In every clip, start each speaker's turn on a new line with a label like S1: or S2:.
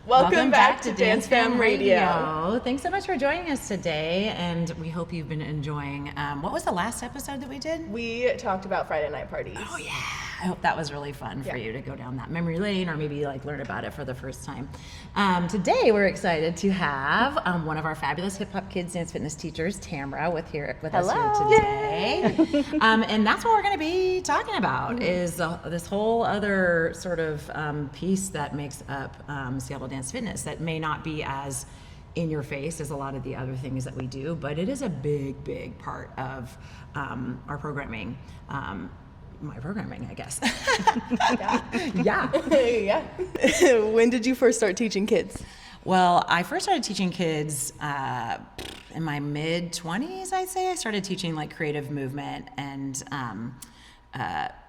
S1: Welcome back to DanceFam Radio.
S2: Thanks so much for joining us today, and we hope you've been enjoying. What was the last episode that we did?
S1: We talked about Friday night parties.
S2: Oh yeah, I hope that was really fun for you to go down that memory lane, or maybe like learn about it for the first time. Today we're excited to have one of our fabulous hip hop kids dance fitness teachers, Tamara, with us here today. And that's what we're going to be talking about is this whole other sort of piece that makes up Seattle Dance Fitness that may not be as in your face as a lot of the other things that we do, but it is a big part of our programming. My programming, I guess.
S1: Yeah. When did you first start teaching kids?
S2: Well, I first started teaching kids in my mid-20s, I'd say. I started teaching like creative movement and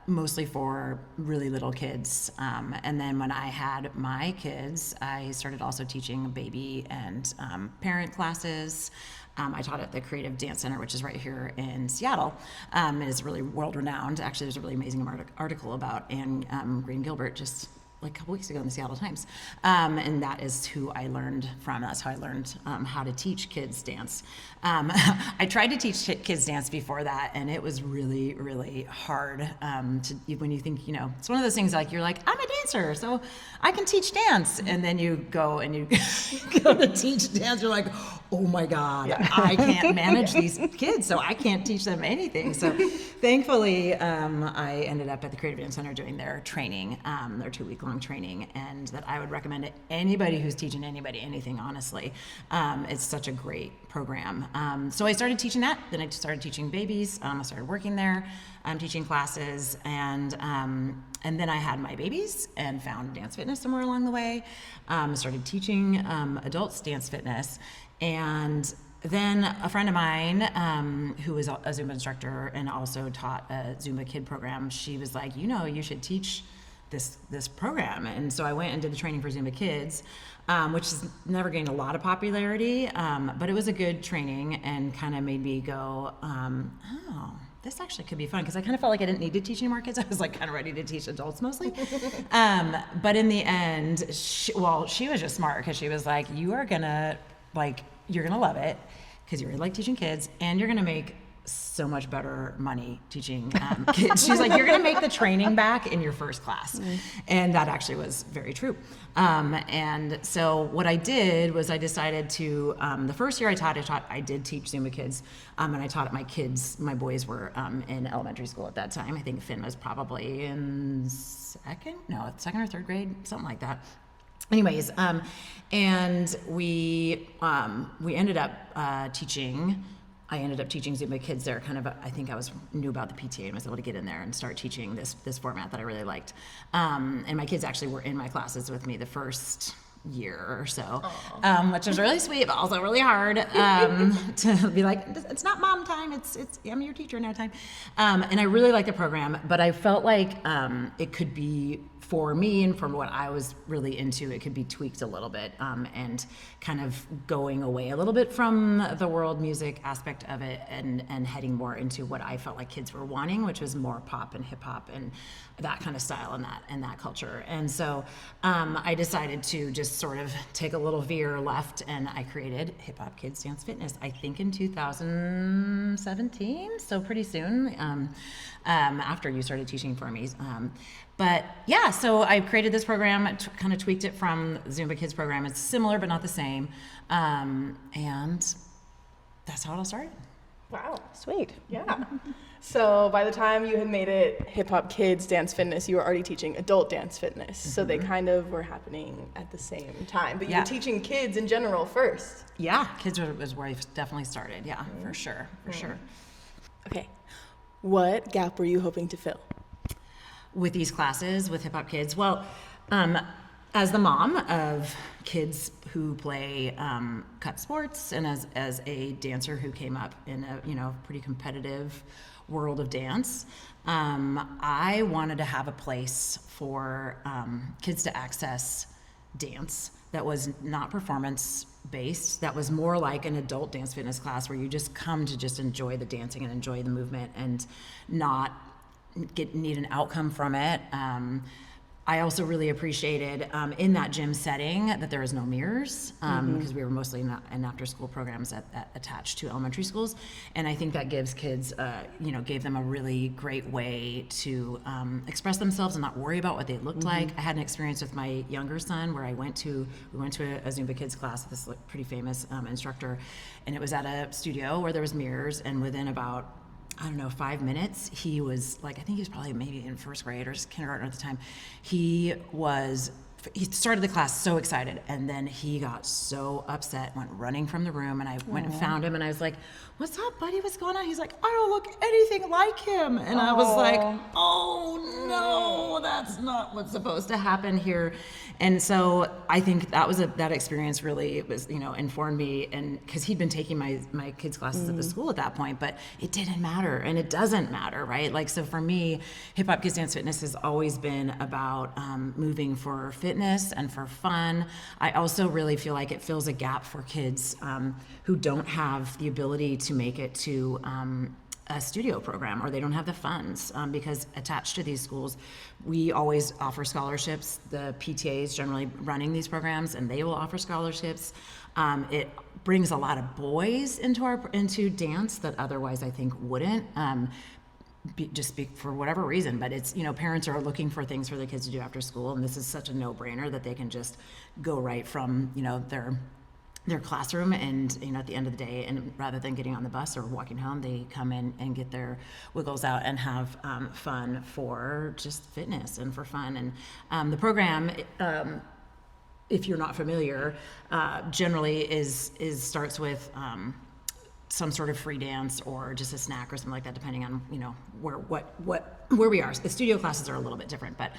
S2: mostly for really little kids. And then when I had my kids, I started also teaching baby and parent classes. I taught at the Creative Dance Center, which is right here in Seattle. It is really world-renowned. Actually, there's a really amazing article about Anne Green Gilbert just like a couple weeks ago in the Seattle Times. And that is who I learned from. That's how I learned how to teach kids dance. I tried to teach kids dance before that, and it was really hard when you think, it's one of those things like you're like, I'm a dancer, so I can teach dance. And then you go and you go to teach dance, you're like, oh my God, I can't manage these kids, so I can't teach them anything. So thankfully, I ended up at the Creative Dance Center doing their training, their 2-week-long training, and that I would recommend to anybody who's teaching anybody anything, honestly. It's such a great program. So I started teaching that, then I started teaching babies, I started working there, teaching classes, and then I had my babies and found dance fitness somewhere along the way. Started teaching adults dance fitness, and then a friend of mine who was a Zumba instructor and also taught a Zumba kid program, she was like, you should teach this program. And so I went and did the training for Zumba Kids, which has never gained a lot of popularity, but it was a good training and kind of made me go, this actually could be fun, because I kind of felt like I didn't need to teach any more kids. I was like kind of ready to teach adults mostly. But in the end, she was just smart, because she was like, you're gonna love it, because you really like teaching kids, and you're gonna make so much better money teaching kids. She's like, you're gonna make the training back in your first class. And that actually was very true. And so what I did was I decided to, the first year I did teach Zumba Kids, and I taught my boys were in elementary school at that time. I think Finn was probably in second or third grade, something like that. Anyways, and we ended up teaching. I ended up teaching Zumba Kids there. I think I knew about the PTA and was able to get in there and start teaching this format that I really liked. And my kids actually were in my classes with me the first year or so, which was really sweet, but also really hard to be like, it's not mom time, it's I'm your teacher now time. And I really liked the program, but I felt like it could be, for me and from what I was really into, it could be tweaked a little bit, and kind of going away a little bit from the world music aspect of it and heading more into what I felt like kids were wanting, which was more pop and hip hop and that kind of style and that culture. And so I decided to just sort of take a little veer left, and I created Hip Hop Kids Dance Fitness, I think in 2017, so pretty soon, after you started teaching for me. But yeah, so I created this program, kind of tweaked it from the Zumba Kids program. It's similar, but not the same. And that's how it all started.
S1: Wow. Sweet. Yeah. So by the time you had made it Hip Hop Kids Dance Fitness, you were already teaching adult dance fitness. Mm-hmm. So they kind of were happening at the same time. But you were teaching kids in general first.
S2: Yeah, kids was where I definitely started. Yeah, for sure.
S1: Okay. What gap were you hoping to fill?
S2: With these classes, with Hip Hop Kids? Well, as the mom of kids who play cut sports, and as a dancer who came up in a pretty competitive world of dance, I wanted to have a place for kids to access dance that was not performance based, that was more like an adult dance fitness class where you just come to just enjoy the dancing and enjoy the movement and not need an outcome from it. I also really appreciated in that gym setting that there was no mirrors because we were mostly in after-school programs attached to elementary schools, and I think that gives kids, gave them a really great way to express themselves and not worry about what they looked like. I had an experience with my younger son where we went to a Zumba Kids class with this pretty famous instructor, and it was at a studio where there was mirrors, and within about 5 minutes, he was like, I think he was probably maybe in first grade or just kindergarten at the time. He started the class so excited, and then he got so upset, went running from the room, and I went and found him, and I was like, what's up, buddy? What's going on? He's like, I don't look anything like him. And I was like, oh no, that's not what's supposed to happen here. And so I think that experience really was, informed me, and because he'd been taking my kids' classes at the school at that point, but it didn't matter, and it doesn't matter, right? Like, so for me, Hip Hop Kids Dance Fitness has always been about moving for fitness and for fun. I also really feel like it fills a gap for kids who don't have the ability to make it to a studio program, or they don't have the funds, because attached to these schools, we always offer scholarships. The PTA is generally running these programs, and they will offer scholarships. It brings a lot of boys into dance that otherwise I think wouldn't. For whatever reason, but it's, parents are looking for things for their kids to do after school, and this is such a no-brainer that they can just go right from, their classroom, and at the end of the day, and rather than getting on the bus or walking home, they come in and get their wiggles out and have fun for just fitness and for fun. And the program, if you're not familiar, generally starts with some sort of free dance or just a snack or something like that, depending on where we are. The studio classes are a little bit different, but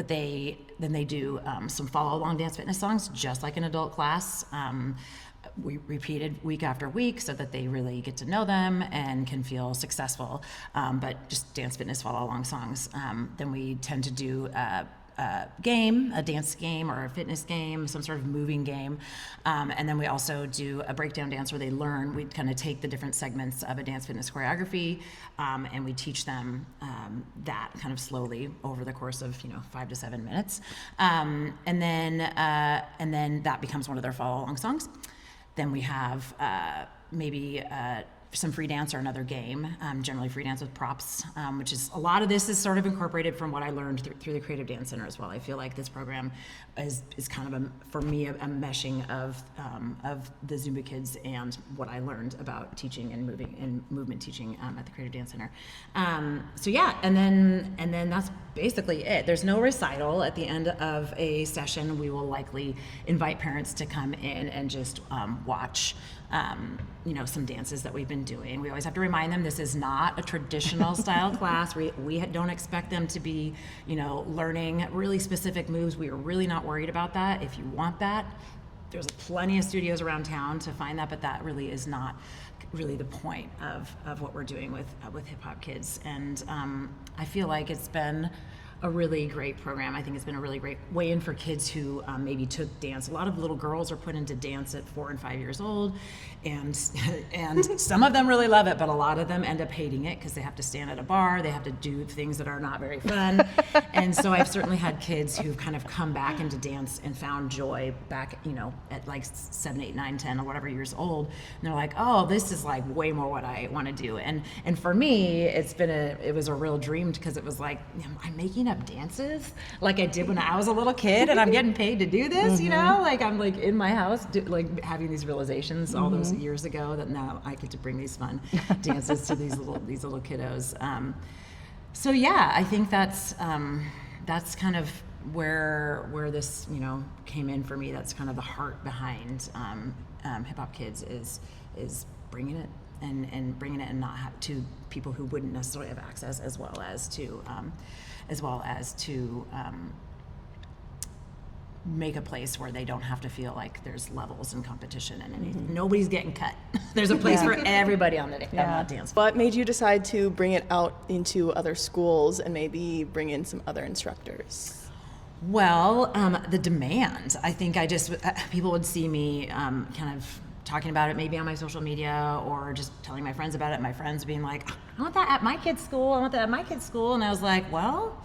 S2: they do some follow along dance fitness songs, just like an adult class. We repeated week after week so that they really get to know them and can feel successful. But just dance fitness follow along songs. Then we tend to do a dance game or a fitness game, some sort of moving game. And then we also do a breakdown dance where they learn. We kind of take the different segments of a dance fitness choreography, and we teach them that kind of slowly over the course of 5 to 7 minutes. And then that becomes one of their follow along songs. Then we have maybe some free dance or another game, generally free dance with props, which is a lot of this is sort of incorporated from what I learned through the Creative Dance Center as well. I feel like this program is kind of for me a meshing of the Zumba Kids and what I learned about teaching and movement teaching at the Creative Dance Center. So yeah, and then that's basically it. There's no recital at the end of a session. We will likely invite parents to come in and just watch some dances that we've been doing. We always have to remind them this is not a traditional style class. We don't expect them to be, learning really specific moves. We are really not worried about that. If you want that, there's plenty of studios around town to find that, but that really is not really the point of what we're doing with Hip Hop Kids. And I feel like it's been a really great program. I think it's been a really great way in for kids who maybe took dance. A lot of little girls are put into dance at 4 and 5 years old, and some of them really love it, but a lot of them end up hating it because they have to stand at a bar, they have to do things that are not very fun. And so I've certainly had kids who've kind of come back into dance and found joy back, at like 7, 8, 9, 10 or whatever years old. And they're like, oh, this is like way more what I want to do. And for me, it was a real dream, because it was like, I'm making up dances like I did when I was a little kid, and I'm getting paid to do this, like I'm like in my house having these realizations all those years ago that now I get to bring these fun dances to these little kiddos. So yeah, I think that's kind of where this came in for me. That's kind of the heart behind Hip Hop Kids is bringing it and bringing it and not have to people who wouldn't necessarily have access, as well as to make a place where they don't have to feel like there's levels and competition and anything. Nobody's getting cut. There's a place for everybody on that dance floor.
S1: What made you decide to bring it out into other schools and maybe bring in some other instructors?
S2: Well, the demand. I think people would see me kind of talking about it maybe on my social media, or just telling my friends about it, my friends being like, I want that at my kid's school, and I was like, well,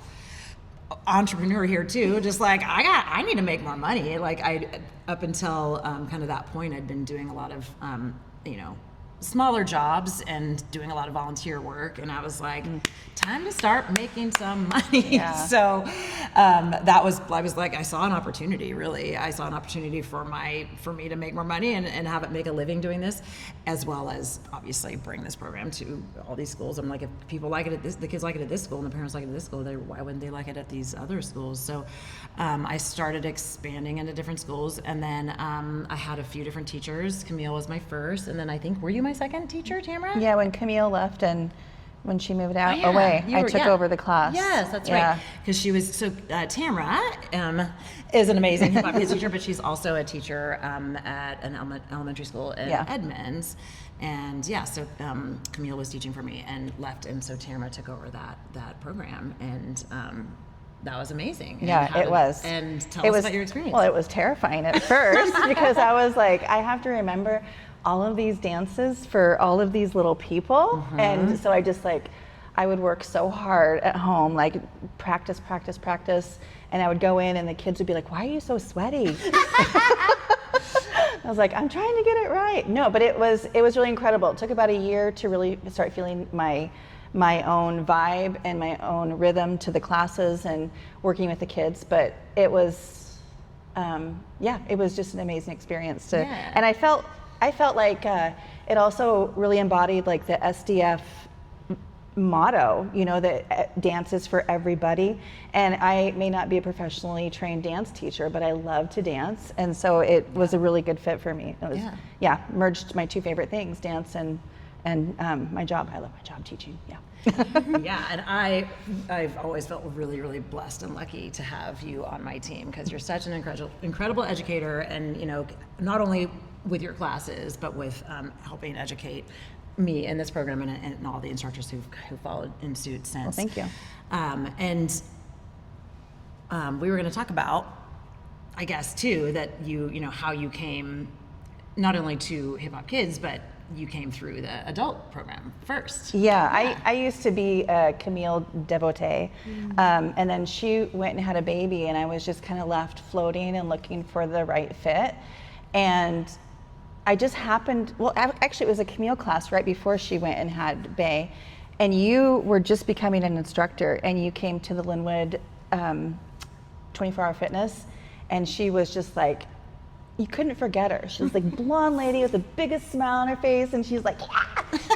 S2: entrepreneur here too, just like I need to make more money. Like up until kind of that point, I'd been doing a lot of smaller jobs and doing a lot of volunteer work, and I was like, time to start making some money. Yeah. So I was like, I saw an opportunity. Really, I saw an opportunity for me to make more money and make a living doing this, as well as obviously bring this program to all these schools. I'm like, if people like it at the kids like it at this school and the parents like it at this school, why wouldn't they like it at these other schools? So I started expanding into different schools, and then I had a few different teachers. Camille was my first, and then I think, were you my second teacher, Tamara?
S3: Yeah, when Camille left and when she moved away, I took over the class.
S2: Yes, that's right. Because she was, Tamara is an amazing hip hop kids teacher, but she's also a teacher at an elementary school in Edmonds. And so Camille was teaching for me and left, and so Tamara took over that program, and that was amazing.
S3: Yeah, it was.
S2: And tell us about your experience.
S3: Well, it was terrifying at first because I was like, I have to remember all of these dances for all of these little people. And so I would work so hard at home, like practice. And I would go in and the kids would be like, why are you so sweaty? I was like, I'm trying to get it right. No, but it was really incredible. It took about a year to really start feeling my own vibe and my own rhythm to the classes and working with the kids. But it was, it was just an amazing experience and I felt like it also really embodied like the SDF motto, that dance is for everybody. And I may not be a professionally trained dance teacher, but I love to dance. And so it was a really good fit for me. It was, merged my two favorite things, dance and my job. I love my job teaching.
S2: And I've always felt really, really blessed and lucky to have you on my team, because you're such an incredible educator, and not only with your classes, but with helping educate me in this program and all the instructors who followed in suit since.
S3: Well, thank you.
S2: We were going to talk about, I guess, too, that how you came not only to Hip Hop Kids, but you came through the adult program first.
S3: I used to be a Camille devotee, and then she went and had a baby, and I was just kind of left floating and looking for the right fit. And I just happened, actually it was a Camille class right before she went and had Bay, and you were just becoming an instructor, and you came to the Linwood 24-hour fitness, and she was just like, you couldn't forget her. She was like blonde lady with the biggest smile on her face, and she's like,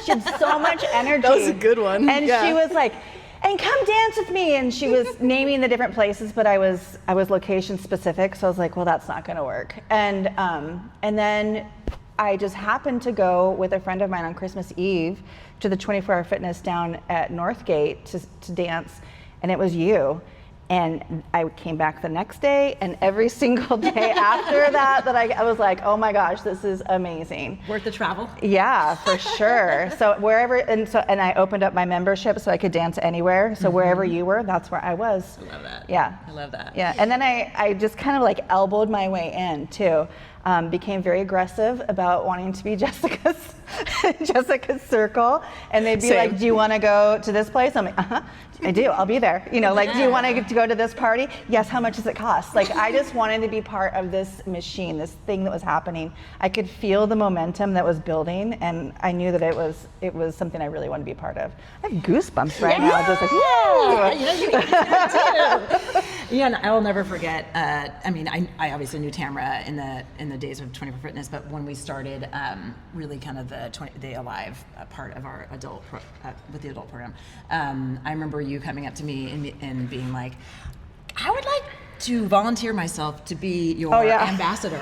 S3: she had so much energy.
S1: That was a good one.
S3: And she was like, and come dance with me. And she was naming the different places, but I was location specific, so I was like, well, that's not going to work. And then I just happened to go with a friend of mine on Christmas Eve to the 24-hour fitness down at Northgate to dance, and it was you. And I came back the next day, and every single day after that I was like, oh my gosh, this is amazing.
S2: Worth the travel?
S3: Yeah, for sure. So wherever, and I opened up my membership so I could dance anywhere. So wherever you were, that's where I was.
S2: I love that.
S3: Yeah.
S2: I love that.
S3: Yeah, and then I just kind of like elbowed my way in too. Became very aggressive about wanting to be Jessica's circle, and they'd be like, do you want to go to this place? I'm like, I do, I'll be there. Do you want to go to this party? Yes, how much does it cost? Like, I just wanted to be part of this machine, this thing that was happening. I could feel the momentum that was building, and I knew that it was something I really wanted to be a part of. I have goosebumps right now, just like, whoa!
S2: You can too. And I will never forget, I obviously knew Tamara in the days of 24 Fitness, but when we started really kind of the Alive part of our adult with the adult program, I remember you coming up to me and being like, I would like to volunteer myself to be your ambassador.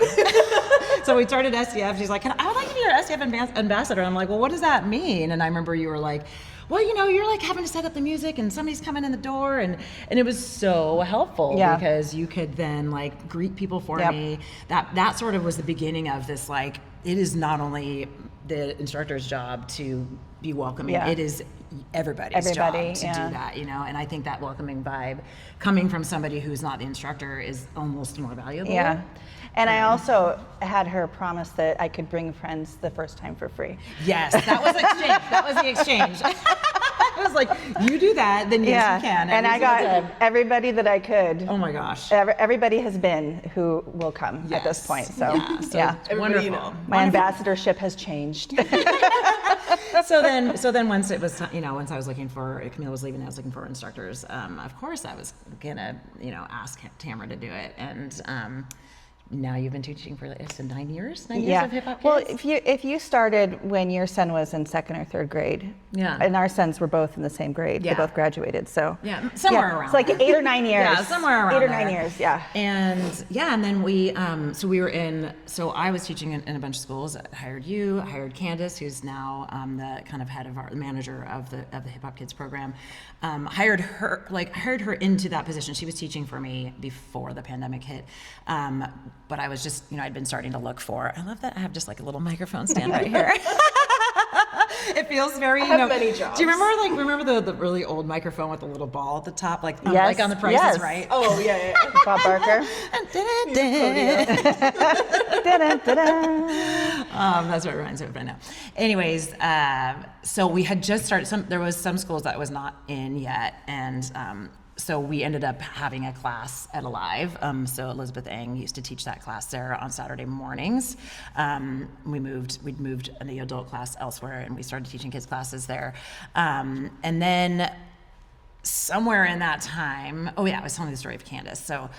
S2: So we started SDF. She's like, I would like to be your SDF ambassador. I'm like, well, what does that mean? And I remember you were like, well, you're like having to set up the music and somebody's coming in the door, and it was so helpful because you could then like greet people for me. That sort of was the beginning of this, like, it is not only the instructor's job to be welcoming, it is everybody's job to do that, and I think that welcoming vibe coming from somebody who's not the instructor is almost more valuable.
S3: And I also had her promise that I could bring friends the first time for free.
S2: Yes, that was exchange. That was the exchange. I was like, you do that, then yes, you can.
S3: And I got everybody that I could.
S2: Oh my gosh.
S3: Everybody has been who will come at this point. So,
S2: wonderful.
S1: You know.
S3: My ambassadorship has changed.
S2: So then once it was, once I was looking for, Camille was leaving, I was looking for instructors. Of course I was gonna, ask Tamara to do it. And, now you've been teaching for 9 years? 9 years of hip hop kids?
S3: Well, if you started when your son was in 2nd or 3rd grade, and our sons were both in the same grade, they both graduated, so
S2: somewhere around.
S3: It's like 8 or 9 years.
S2: Somewhere around
S3: 8 or 9 years,
S2: And then we, so we were so I was teaching in a bunch of schools. I hired you, I hired Candace, who's now the kind of head of the manager of the Hip Hop Kids program. Hired her into that position. She was teaching for me before the pandemic hit. But I was just, I'd been starting to look for, I love that I have just like a little microphone stand right here. It feels very,
S1: I have many jobs.
S2: Do you remember the really old microphone with the little ball at the top, like on the Price is Right?
S1: Oh, yeah.
S3: Bob Barker.
S2: That's what it reminds me of right now. Anyways, so we had just started, there was some schools that I was not in yet, and so we ended up having a class at Alive. So Elizabeth Eng used to teach that class there on Saturday mornings. We'd moved the adult class elsewhere, and we started teaching kids classes there. And then somewhere in that time, I was telling the story of Candace. So,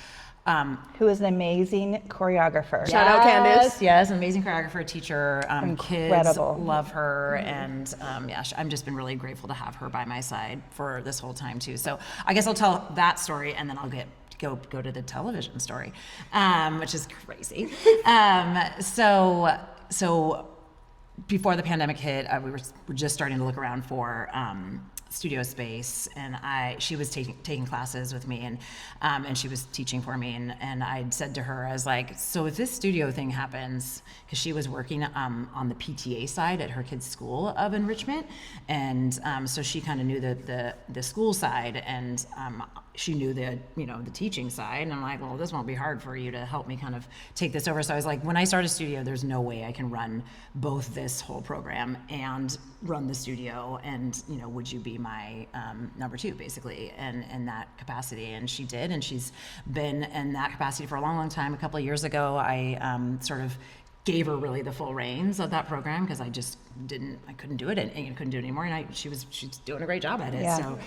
S3: who is an amazing choreographer.
S1: Shout out Candace.
S2: Yes, amazing choreographer, teacher.
S3: Incredible.
S2: Kids love her, and I've just been really grateful to have her by my side for this whole time too. So I guess I'll tell that story, and then I'll go to the television story, which is crazy. So before the pandemic hit, we were just starting to look around for studio space, and she was taking classes with me, and she was teaching for me, and I'd said to her, I was like, so if this studio thing happens, because she was working on the PTA side at her kids' school of enrichment, and so she kind of knew the school side, and she knew the teaching side, and I'm like, well, this won't be hard for you to help me kind of take this over. So I was like, when I start a studio, there's no way I can run both this whole program and run the studio, and would you be my number 2 basically, and in that capacity? And she did, and she's been in that capacity for a long time. A couple of years ago, I sort of gave her really the full reins of that program, because I couldn't do it, and couldn't do it anymore, and she's doing a great job at it. So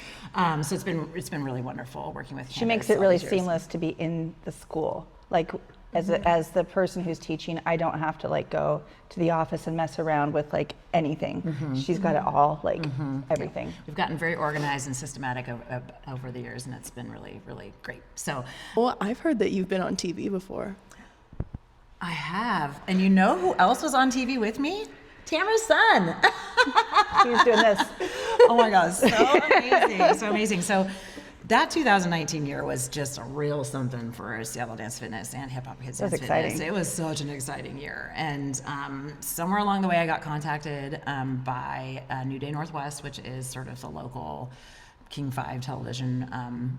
S2: it's been really wonderful working with Candace.
S3: She makes it really seamless to be in the school, like as the person who's teaching. I don't have to go to the office and mess around with anything. She's got it all, everything.
S2: We've gotten very organized and systematic over the years, and it's been really, really great. So,
S1: well, I've heard that you've been on TV before.
S2: I have, and you know who else was on TV with me? Tamara's son.
S3: He's doing this.
S2: Oh my gosh, so amazing. So that 2019 year was just a real something for Seattle Dance Fitness and Hip Hop Kids Dance Fitness.
S3: Exciting.
S2: It was such an exciting year. And somewhere along the way, I got contacted by New Day Northwest, which is sort of the local King 5 television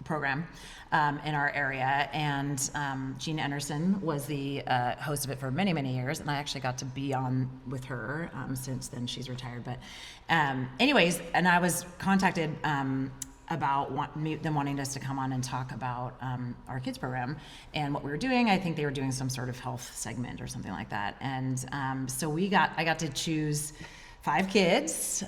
S2: program in our area, and Jean Anderson was the host of it for many, many years, and I actually got to be on with her. Since then she's retired, but anyways, and I was contacted about them wanting us to come on and talk about our kids program and what we were doing. I think they were doing some sort of health segment or something like that, and so I got to choose 5 kids.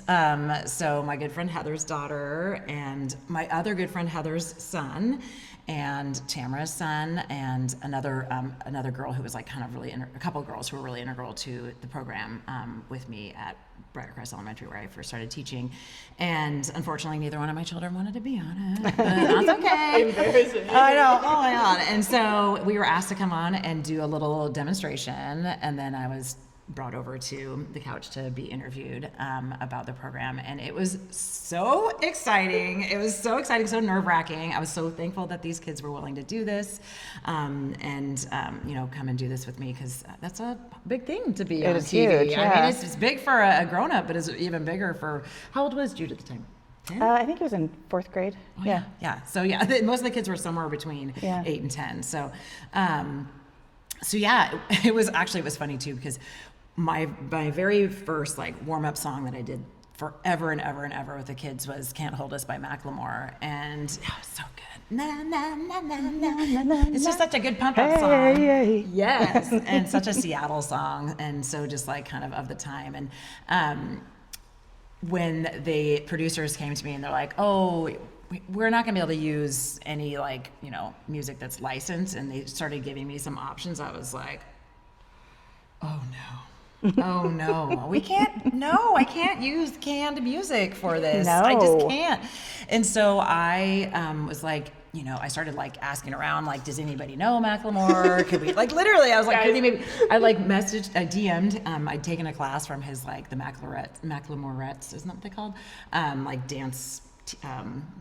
S2: So my good friend Heather's daughter, and my other good friend Heather's son, and Tamara's son, and another girl who was a couple of girls who were really integral to the program with me at Briar Crest Elementary, where I first started teaching. And unfortunately, neither one of my children wanted to be on it, but that's okay.
S1: Embarrassing.
S2: I know. Oh my God. And so we were asked to come on and do a little demonstration, and then I was brought over to the couch to be interviewed about the program, and it was so exciting. It was so exciting, so nerve-wracking. I was so thankful that these kids were willing to do this, and come and do this with me, because that's a big thing to be on TV.
S3: Huge, yeah.
S2: I mean, it's big for a grown-up, but it's even bigger for, how old was Jude at the time? 10?
S3: I think it was in 4th grade.
S2: Oh, yeah. So most of the kids were somewhere between 8 and 10. So, it was funny too, because my very first warm-up song that I did forever and ever and ever with the kids was Can't Hold Us by Macklemore. And it was so good. Na, na, na, na, na, na. It's just such a good pump up song.
S3: Hey.
S2: Yes. And such a Seattle song. And so just like kind of the time. And when the producers came to me and they're like, oh, we're not gonna be able to use any like, you know, music that's licensed. And they started giving me some options. I was like, oh no. Oh no, I can't use canned music for this.
S3: No.
S2: I just can't. And so I was like, you know, I started like asking around, like, does anybody know Macklemore? Could we, like, literally, I was like, could he maybe, I like messaged, I DM'd, I'd taken a class from his, like, the Macklemorettes, isn't that what they called? Like dance,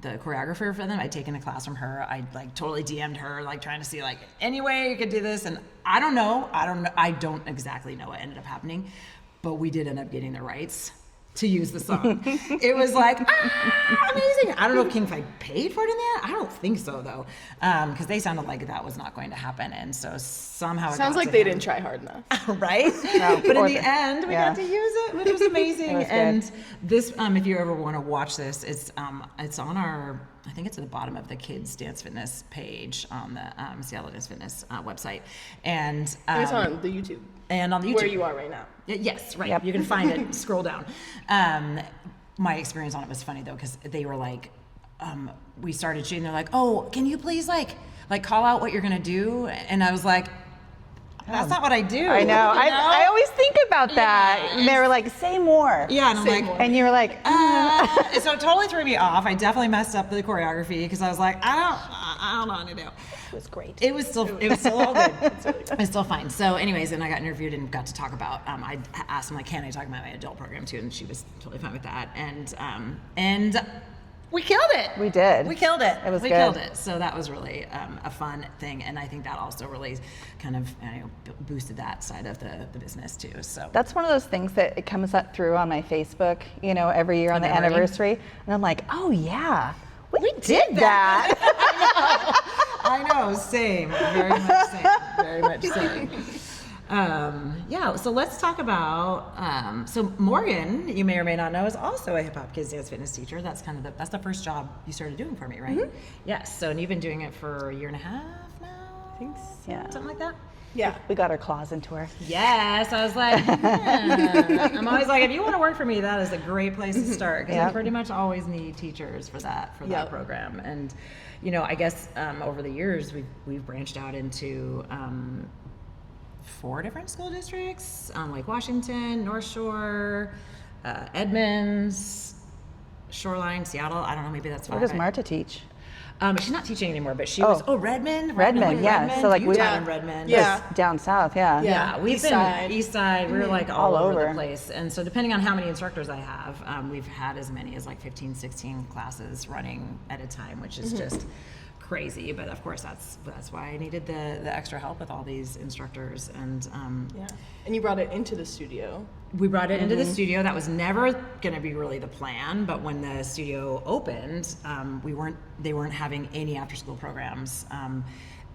S2: the choreographer for them. I'd taken a class from her. I like totally DM'd her, like trying to see like any way you could do this. And I don't exactly know what ended up happening, but we did end up getting the rights to use the song. It was like, amazing. I don't know if King Fight paid for it in that. I don't think so though. Because they sounded like that was not going to happen. And so somehow it
S1: sounds like they didn't try hard enough.
S2: Right?
S3: No,
S2: but in the end, we got to use it, which was amazing.
S3: It was
S2: and
S3: good.
S2: this, if you ever want to watch this, it's on our, I think it's at the bottom of the Kids Dance Fitness page on the Seattle Dance Fitness website. And
S1: It's on the YouTube.
S2: And on the YouTube.
S1: Where you are right now.
S2: Yes, right.
S3: Yep.
S2: You can find it, scroll down. My experience on it was funny though, because they were like, we started shooting, they're like, oh, can you please like call out what you're gonna do? And I was like, that's not what I do.
S3: I know.
S2: You know?
S3: I always think about that.
S2: Yeah.
S3: And they were like, say more.
S2: Yeah, and I'm
S1: Say
S2: like,
S1: more.
S3: And you were like,
S2: so it totally threw me off. I definitely messed up the choreography because I was like, I don't know what to do.
S3: it was great.
S2: It was still all good. It's still fine. So anyways, and I got interviewed and got to talk about, I asked them like, can I talk about my adult program too? And she was totally fine with that. And we killed it.
S3: We did.
S2: We killed it.
S3: It was
S2: we
S3: good.
S2: killed it. So that was really a fun thing. And I think that also really kind of boosted that side of the business too. So
S3: That's one of those things that it comes up through on my Facebook, you know, every year on the
S2: Memory.
S3: anniversary. And I'm like, oh yeah, we did that.
S2: I know, same, very much same, very much same. Yeah, so let's talk about, so Morgan, you may or may not know, is also a hip hop kids dance fitness teacher. That's kind of that's the first job you started doing for me, right? Mm-hmm. Yes, so and you've been doing it for a year and a half now?
S1: I think so.
S3: Yeah.
S2: Something like that?
S1: Yeah.
S3: We got our claws into her.
S2: Yes, I was like, yeah. I'm always like, if you want to work for me, that is a great place to start because
S3: Yep.
S2: we pretty much always need teachers for that
S1: Yep.
S2: program. And you know, I guess over the years we've branched out into 4 different school districts: Lake Washington, North Shore, Edmonds, Shoreline, Seattle. I don't know, maybe that's 5.
S3: Where does Marta teach?
S2: She's not teaching anymore, but she was. Oh, Redmond.
S3: Redmond, yeah.
S2: Redmond,
S3: So, like, we-
S2: Utah
S1: Yeah.
S2: and Redmond.
S1: Yeah.
S3: Down south, yeah.
S2: Yeah, we've
S1: East
S2: been
S1: side.
S2: East Side. We're like all
S3: All
S2: over the
S3: over.
S2: place. And so depending on how many instructors I have, we've had as many as like 15, 16 classes running at a time, which is just crazy. But of course, that's why I needed the extra help with all these instructors. And
S1: Yeah. And you brought it into the studio.
S2: we brought it into the studio. That was never going to be really the plan, but when the studio opened, they weren't having any after-school programs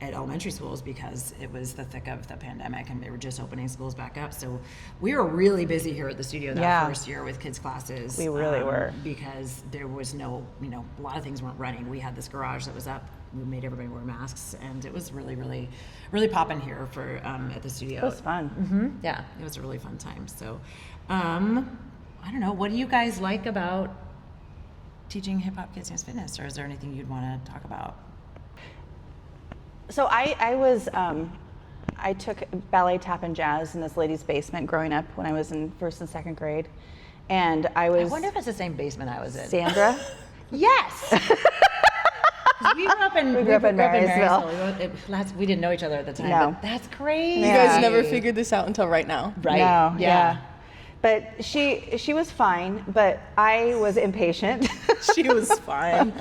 S2: at elementary schools because it was the thick of the pandemic and they were just opening schools back up. So we were really busy here at the studio that
S3: Yeah.
S2: first year with kids classes.
S3: We really were.
S2: Because there was no, a lot of things weren't running. We had this garage that was up. We made everybody wear masks, and it was really, really, really popping here for at the studio.
S3: It was fun.
S2: Mm-hmm. Yeah, it was a really fun time. So, I don't know. What do you guys like about teaching hip hop kids dance fitness, or is there anything you'd want to talk about?
S3: So I took ballet, tap, and jazz in this lady's basement growing up when I was in 1st and 2nd grade. And I
S2: I wonder if it's the same basement I was in.
S3: Sandra.
S2: Yes. We grew up in
S3: Marysville.
S2: We didn't know each other at the time.
S3: No.
S2: But that's crazy.
S1: You guys never figured this out until right now.
S2: Right.
S3: No,
S2: Yeah.
S3: But she was fine, but I was impatient.
S1: She was fine.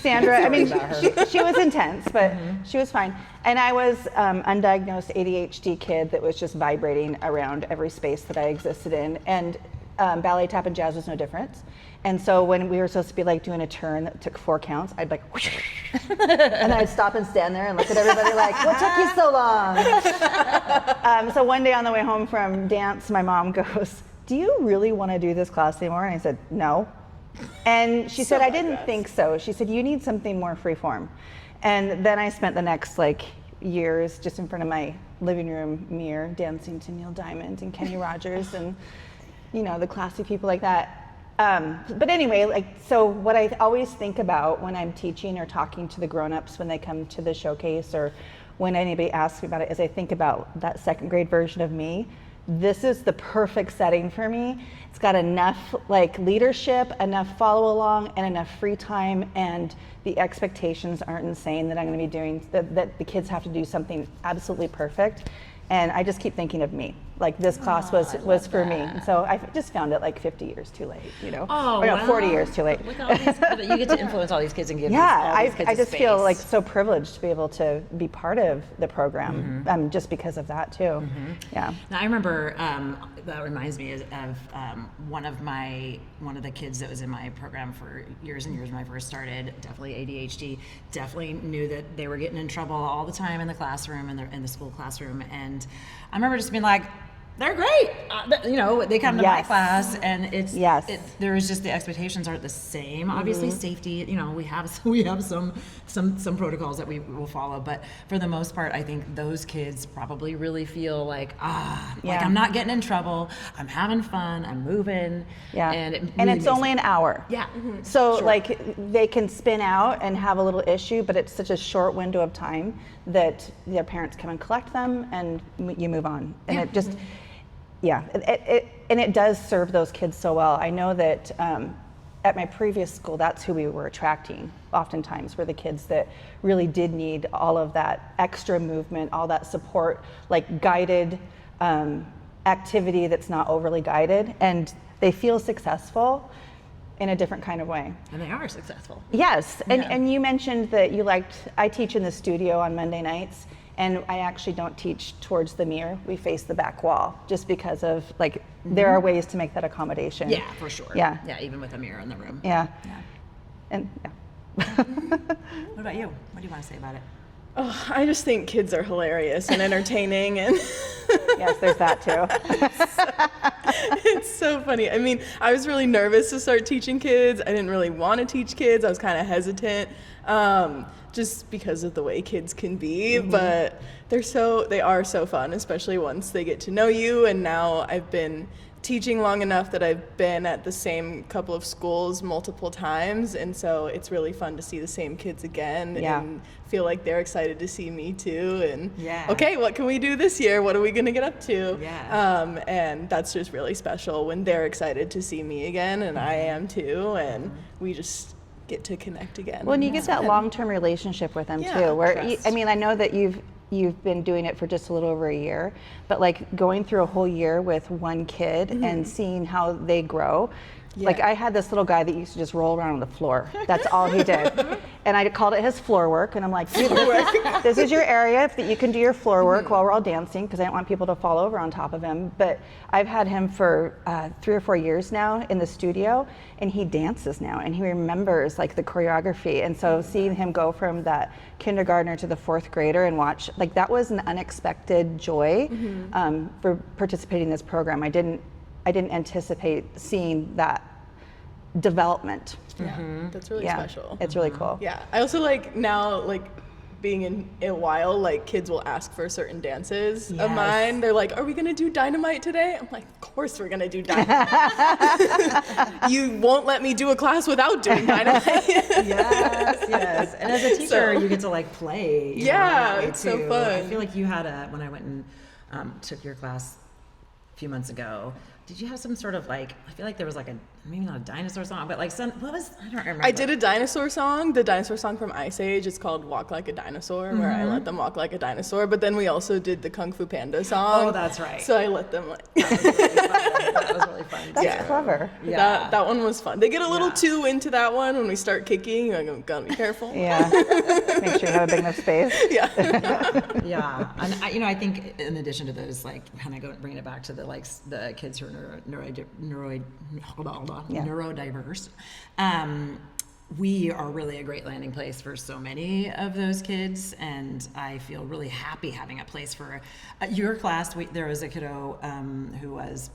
S3: Sandra, I mean,
S2: about her.
S3: she was intense, but she was fine. And I was undiagnosed ADHD kid that was just vibrating around every space that I existed in. And ballet, tap, and jazz was no different. And so when we were supposed to be like doing a turn that took 4 counts, I'd like, whoosh, and then I'd stop and stand there and look at everybody like, what took you so long? So one day on the way home from dance, my mom goes, do you really want to do this class anymore? And I said, no. And she said, I didn't think so. She said, you need something more freeform. And then I spent the next years just in front of my living room mirror dancing to Neil Diamond and Kenny Rogers and, the classy people like that. But anyway, so what I always think about when I'm teaching or talking to the grown-ups when they come to the showcase or when anybody asks me about it is I think about that second grade version of me. This is the perfect setting for me. It's got enough leadership, enough follow along, and enough free time, and the expectations aren't insane that I'm going to be doing, that the kids have to do something absolutely perfect. And I just keep thinking of me. This class was for me. And so I just found it 50 years too late,
S2: Oh,
S3: or no, 40 years too late.
S2: Look at all these, you get to influence all these kids and give
S3: all
S2: these kids
S3: I just
S2: space.
S3: feel so privileged to be able to be part of the program, just because of that too. Yeah.
S2: Now I remember, that reminds me of one of the kids that was in my program for years and years when I first started, definitely ADHD, definitely knew that they were getting in trouble all the time in the classroom, in the school classroom. And I remember just being like, they're great. They come to my class, and there is just the expectations aren't the same. Obviously, safety. We have some protocols that we will follow, but for the most part, I think those kids probably really feel I'm not getting in trouble. I'm having fun. I'm moving.
S3: Yeah,
S2: and
S3: it's only an hour.
S2: Yeah.
S3: So they can spin out and have a little issue, but it's such a short window of time that their parents come and collect them, and you move on, and it just. Yeah, and it does serve those kids so well. I know that at my previous school, that's who we were attracting oftentimes, were the kids that really did need all of that extra movement, all that support, guided activity that's not overly guided, and they feel successful in a different kind of way.
S2: And they are successful.
S3: Yes, and you mentioned that I teach in the studio on Monday nights, and I actually don't teach towards the mirror. We face the back wall just because of there are ways to make that accommodation.
S2: Yeah, for sure.
S3: Yeah.
S2: Yeah, even with a mirror in the room.
S3: Yeah.
S2: And What about you? What do you want to say about it?
S1: Oh, I just think kids are hilarious and entertaining, and
S3: yes, there's that too.
S1: It's so funny. I mean, I was really nervous to start teaching kids. I didn't really want to teach kids. I was kind of hesitant, just because of the way kids can be. But they are so fun, especially once they get to know you. And now I've been teaching long enough that I've been at the same couple of schools multiple times, and so it's really fun to see the same kids again and feel like they're excited to see me too. And okay, what can we do this year? What are we gonna get up to? And that's just really special when they're excited to see me again, and I am too, and we just get to connect again.
S3: Well, and you get that long-term relationship with them too, where I know that you've been doing it for just a little over a year, but going through a whole year with one kid and seeing how they grow. I had this little guy that used to just roll around on the floor. That's all he did. And I called it his floor work, and I'm like, this is your area that you can do your floor work while we're all dancing, because I don't want people to fall over on top of him. But I've had him for 3 or 4 years now in the studio, and he dances now, and he remembers the choreography. And so seeing him go from that kindergartner to the 4th grader and watch, that was an unexpected joy for participating in this program. I didn't anticipate seeing that development.
S1: Yeah, that's really special.
S3: It's really cool.
S1: Yeah, I also now being in a while, kids will ask for certain dances of mine. They're like, "Are we gonna do Dynamite today?" I'm like, "Of course we're gonna do Dynamite." You won't let me do a class without doing Dynamite.
S2: yes. And as a teacher, you get to play.
S1: It's so fun.
S2: I feel like you had when I went and took your class a few months ago. Did you have some sort of I feel like there was maybe not a dinosaur song, but I don't remember.
S1: I did a dinosaur song, the dinosaur song from Ice Age. It's called Walk Like a Dinosaur, where I let them walk like a dinosaur. But then we also did the Kung Fu Panda song.
S2: Oh, that's right.
S1: So I let them
S2: That was really fun.
S3: That's clever.
S1: Yeah. That one was fun. They get a little too into that one when we start kicking. I'm gonna be careful.
S3: Yeah. Make sure you have a big enough space.
S2: Yeah. And I think in addition to those, bringing it back to the kids who are neurodiverse, we are really a great landing place for so many of those kids, and I feel really happy having a place for your class. There was a kiddo who was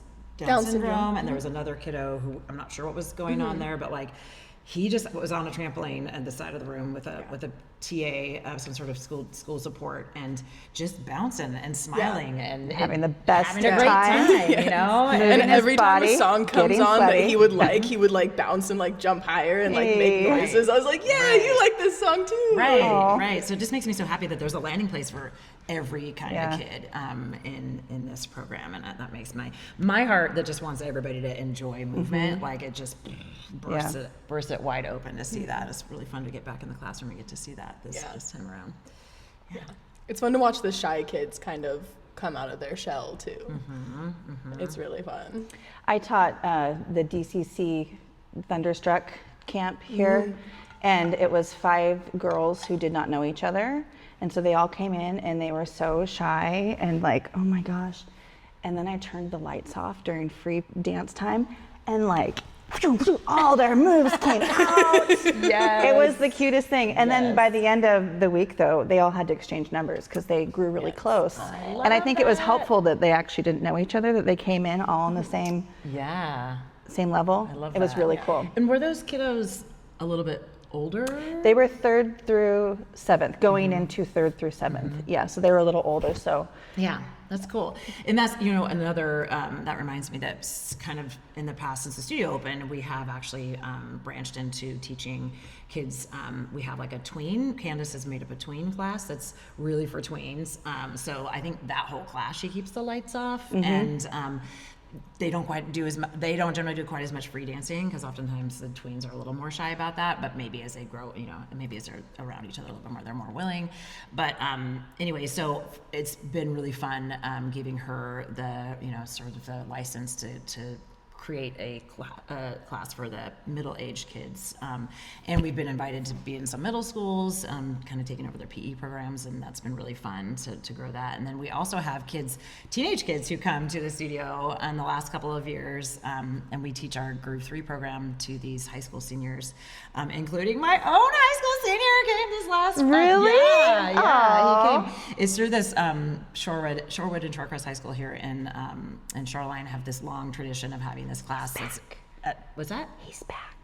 S2: Down syndrome, and there was another kiddo who I'm not sure what was going on there, but like he just was on a trampoline at the side of the room with a TA, some sort of school support, and just bouncing and smiling and
S3: having the best
S2: having a great time, you know.
S1: And every time
S3: body,
S1: a song comes on
S3: sweaty.
S1: that he would like bounce and like jump higher and like make noises. I was like, yeah, you like this song too.
S2: Right. So it just makes me so happy that there's a landing place for every kind of kid in this program, and that makes my heart that just wants everybody to enjoy movement, like it just bursts it wide open to see that. It's really fun to get back in the classroom and get to see that this time around. Yeah.
S1: It's fun to watch the shy kids kind of come out of their shell too. It's really fun.
S3: I taught the DCC Thunderstruck camp here, and it was 5 girls who did not know each other. And so they all came in and they were so shy and like, oh my gosh. And then I turned the lights off during free dance time, and like, all their moves came out. It was the cutest thing. And then by the end of the week, though, they all had to exchange numbers because they grew really close. And I think it was helpful that they actually didn't know each other, that they came in all on the same level.
S2: I love
S3: it was really cool.
S2: And were those kiddos a little bit older?
S3: They were 3rd through 7th, going into 3rd through 7th. Yeah, so they were a little older. So
S2: yeah, that's cool. And that's, another, that reminds me that kind of in the past, since the studio opened, we have actually branched into teaching kids. We have like a tween. Candace has made up a tween class that's really for tweens. So I think that whole class, she keeps the lights off, and they don't generally do quite as much free dancing, because oftentimes the tweens are a little more shy about that, but maybe as they grow, maybe as they're around each other a little bit more, they're more willing. But anyway, so it's been really fun giving her the, sort of the license to create a class for the middle-aged kids. And we've been invited to be in some middle schools, kind of taking over their PE programs, and that's been really fun to grow that. And then we also have teenage kids who come to the studio in the last couple of years, and we teach our Groove 3 program to these high school seniors, including my own high school senior came this last
S3: Really?
S2: Yeah, he came. It's through this Shorewood and Shorecrest High School here in Shoreline have this long tradition of having this class. What's that?
S3: he's back.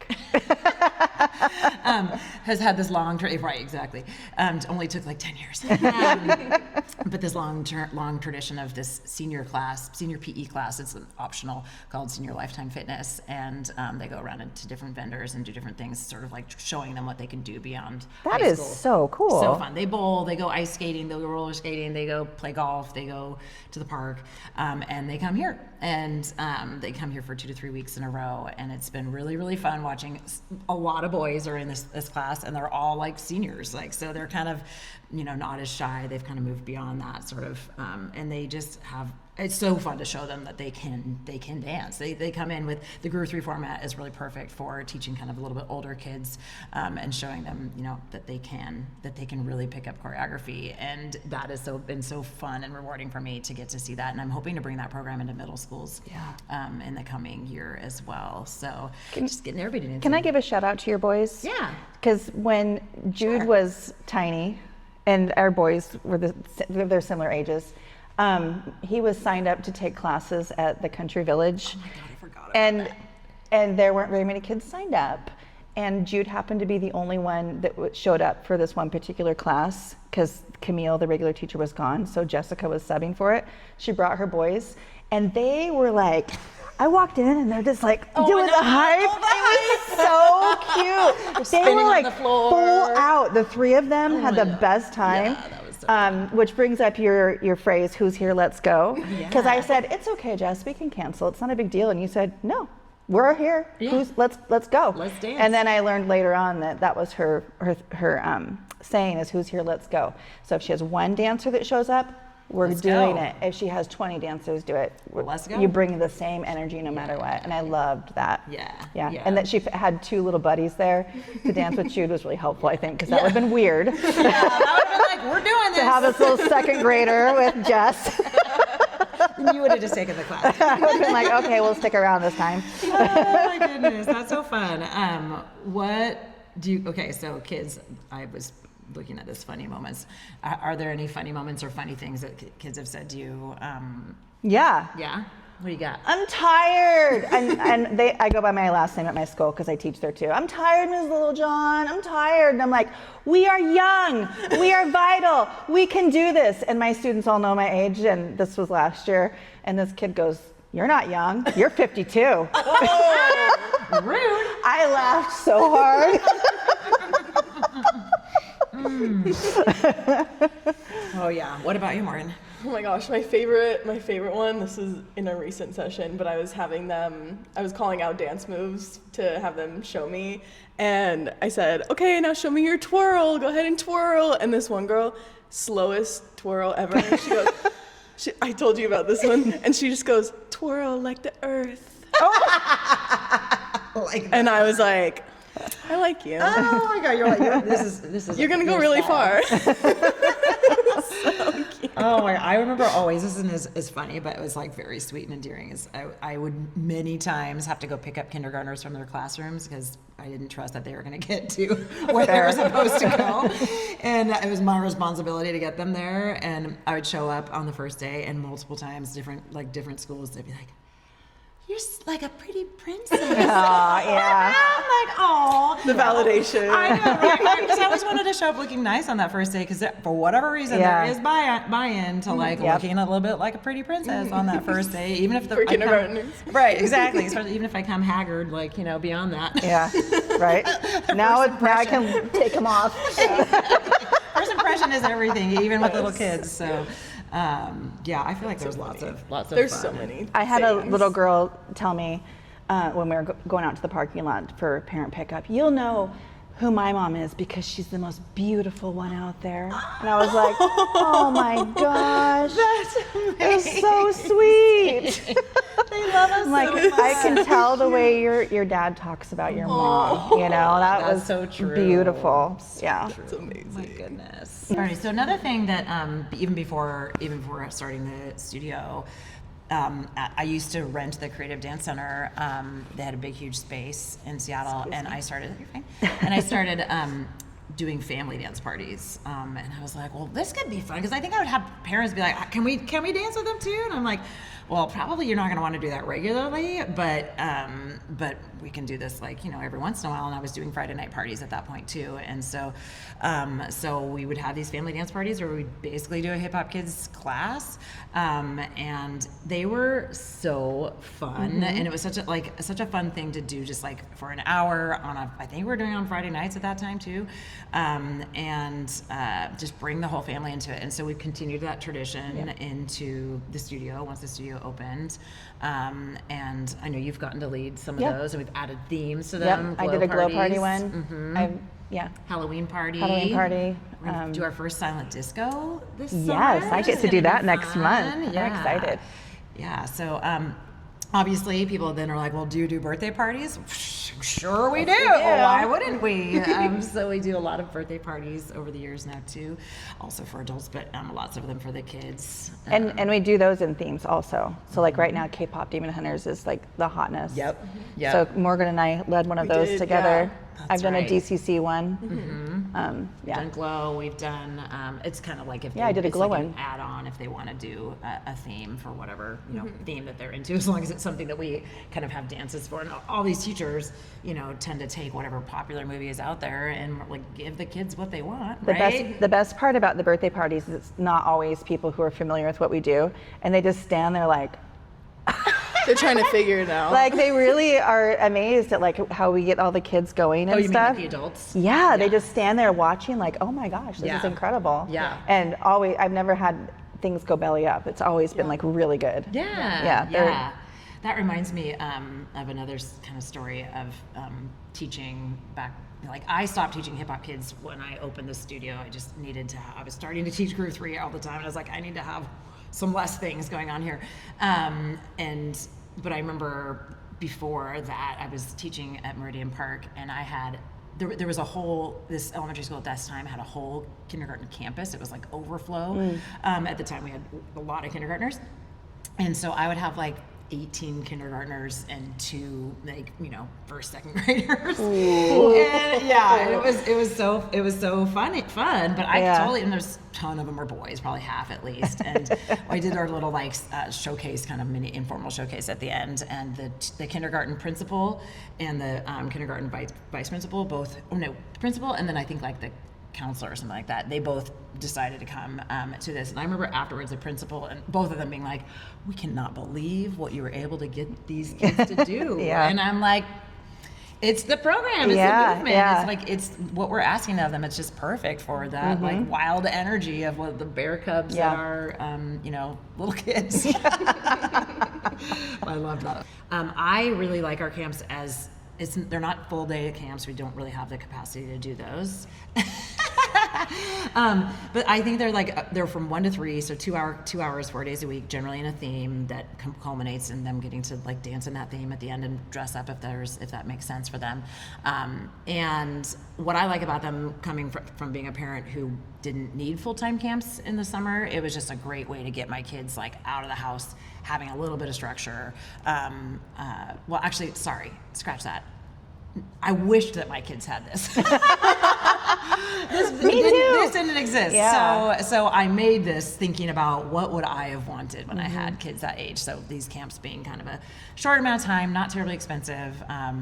S2: Has had this long right, exactly. Only took like 10 years. But this long tradition of this senior PE class. It's an optional called Senior Lifetime Fitness, and they go around to different vendors and do different things, sort of like showing them what they can do beyond
S3: That
S2: high
S3: is
S2: school.
S3: so cool.
S2: So fun. They bowl, they go ice skating, they go roller skating, they go play golf, they go to the park, and they come here. And they come here for 2 to 3 weeks in a row, and it's been really, really fun watching. A lot of boys are in this class, and they're all like seniors, like, so they're kind of, not as shy. They've kind of moved beyond that sort of, and they just have. It's so fun to show them that they can dance. They come in with the Groove 3 format is really perfect for teaching kind of a little bit older kids, and showing them, that they can really pick up choreography. And that has been so fun and rewarding for me to get to see that. And I'm hoping to bring that program into middle schools in the coming year as well. So just getting everybody dancing.
S3: Can I give a shout out to your boys?
S2: Yeah.
S3: Because when Jude was tiny, and our boys were they're similar ages, he was signed up to take classes at the Country Village.
S2: Oh my God, I forgot about that.
S3: And there weren't very many kids signed up. And Jude happened to be the only one that showed up for this one particular class, because Camille, the regular teacher, was gone. So Jessica was subbing for it. She brought her boys, and they were like, I walked in and they're just like doing the hype. It was so cute. They were like full out. The 3 of them had the best time.
S2: Yeah, that was so fun.
S3: Which brings up your phrase, "Who's here? Let's go." Because I said, "It's okay, Jess. We can cancel. It's not a big deal." And you said, "No, we're here.
S2: Yeah.
S3: Let's go.
S2: Let's dance."
S3: And then I learned later on that was her saying is, "Who's here? Let's go." So if she has one dancer that shows up, we're doing it. If she has 20 dancers, do it.
S2: Let's go.
S3: You bring the same energy no matter what. And I loved that.
S2: Yeah.
S3: And that she had 2 little buddies there to dance with Jude was really helpful, I think, because that would have been weird.
S2: That would have been like, we're doing this.
S3: To have this little 2nd grader with Jess.
S2: You would have just taken the class.
S3: I would have been like, okay, we'll stick around this time.
S2: Oh my goodness, that's so fun. So kids, I was looking at this funny moments. Are there any funny moments or funny things that kids have said to you?
S3: Yeah.
S2: Yeah? What do you got?
S3: I'm tired. And I go by my last name at my school because I teach there too. I'm tired, Ms. Littlejohn. I'm tired. And I'm like, we are young. We are vital. We can do this. And my students all know my age, and this was last year. And this kid goes, you're not young. You're 52.
S2: Oh, rude.
S3: I laughed so hard.
S2: Oh yeah. What about you, Morgan?
S1: Oh my gosh, my favorite one, this is in a recent session, but I was calling out dance moves to have them show me. And I said, okay, now show me your twirl. Go ahead and twirl. And this one girl, slowest twirl ever. She goes, I told you about this one. And she just goes, twirl like the earth.
S2: Like that.
S1: And I was like, I like you.
S2: Oh my God, you're like, this is.
S1: You're gonna go really far. So cute.
S2: Oh my God, I remember always, this isn't as funny, but it was like very sweet and endearing, is I would many times have to go pick up kindergartners from their classrooms because I didn't trust that they were gonna get to where they were supposed to go. And it was my responsibility to get them there. And I would show up on the first day, and multiple times, different schools, they'd be like, you're like a pretty princess.
S3: Oh, yeah.
S2: I'm like, oh.
S1: The validation.
S2: I know, right? Because I always wanted to show up looking nice on that first day, because for whatever reason, there is buy-in to like looking a little bit like a pretty princess on that first day, even if
S1: for kindergartners.
S2: Right, exactly. Especially even if I come haggard, like, beyond that.
S3: Yeah, right. Now I can take them off.
S2: First impression is everything, even with little kids. So. I feel like there's lots of
S1: There's
S2: fun.
S1: so many.
S3: I had
S1: sayings.
S3: a little girl tell me when we were going out to the parking lot for parent pickup, you'll know who my mom is because she's the most beautiful one out there. And I was like, oh my gosh. That's so sweet.
S2: They love us
S3: Like,
S2: so much.
S3: I can tell the way your dad talks about your mom, that
S2: That's
S3: was
S2: so true.
S3: beautiful. Yeah.
S1: It's amazing.
S2: My goodness. All right. So another thing that even before starting the studio, I used to rent the Creative Dance Center. They had a big, huge space in Seattle, and I started. You're fine. And I started doing family dance parties, and I was like, well, this could be fun, because I think I would have parents be like, can we dance with them too? And I'm like, well, probably you're not going to want to do that regularly, but we can do this every once in a while. And I was doing Friday night parties at that point too, and so we would have these family dance parties where we'd basically do a hip hop kids class, and they were so fun, and it was such a fun thing to do, just like for an hour I think we were doing it on Friday nights at that time too, and just bring the whole family into it. And so we continued that tradition into the studio once the studio opened, and I know you've gotten to lead some of those, and we've added themes to them.
S3: I did a glow party one.
S2: Halloween party.
S3: We're
S2: gonna do our first silent disco this summer.
S3: Yes, I get to do that next month.
S2: fun.
S3: I'm excited.
S2: Yeah, so obviously people then are like, well, do you do birthday parties? Sure we do. Why wouldn't we? So we do a lot of birthday parties over the years now too, also for adults, but lots of them for the kids.
S3: And we do those in themes also. So like right now, K-pop Demon Hunters is like the hotness.
S2: Yep.
S3: So Morgan and I led one of those
S1: did,
S3: together.
S2: That's
S3: I've done
S2: right.
S3: a DCC one.
S2: We've done glow. We've done. It's kind of like if
S3: I did a
S2: it's
S3: glow
S2: like
S3: one.
S2: an add-on if they want to do a theme for whatever theme that they're into, as long as it's something that we kind of have dances for. And all these teachers, tend to take whatever popular movie is out there and like give the kids what they want.
S3: The best part about the birthday parties is it's not always people who are familiar with what we do, and they just stand there like.
S1: They're trying to figure it out.
S3: Like they really are amazed at like how we get all the kids going and
S2: you
S3: stuff.
S2: mean like the adults?
S3: Yeah, they just stand there watching like, oh my gosh, this is incredible.
S2: Yeah.
S3: And always, I've never had things go belly up. It's always been like really good.
S2: Yeah. That reminds me of another kind of story of teaching back. Like I stopped teaching hip hop kids when I opened the studio. I just needed to. I was starting to teach Groove 3 all the time, and I was like, I need to have some less things going on here. But I remember before that I was teaching at Meridian Park, and I had there was this elementary school at that time had a whole kindergarten campus. It was like overflow. At the time we had a lot of kindergartners. And so I would have like 18 kindergartners and 2 like, you know, first, second graders. And yeah, it was so fun, but I totally, and there's a ton of them are boys, probably half at least. And I did our little like showcase, kind of mini informal showcase at the end, and the kindergarten principal and the kindergarten vice principal principal, and then I think like the counselor or something like that, they both decided to come to this. And I remember afterwards the principal and both of them being like, we cannot believe what you were able to get these kids to do. And I'm like, it's the program, it's the movement. It's like, it's what we're asking of them. It's just perfect for that like wild energy of what the bear cubs that are, you know, little kids. I love that. I really like our camps as they're not full day camps. We don't really have the capacity to do those. But I think they're from 1 to 3, so 2 hours, 4 days a week, generally in a theme that culminates in them getting to like dance in that theme at the end and dress up if that makes sense for them. And what I like about them coming from being a parent who didn't need full-time camps in the summer, it was just a great way to get my kids like out of the house, having a little bit of structure. Well, actually, sorry, scratch that. I wished that my kids had this. This didn't exist. Yeah. So I made this thinking about what would I have wanted when I had kids that age. So these camps being kind of a short amount of time, not terribly expensive,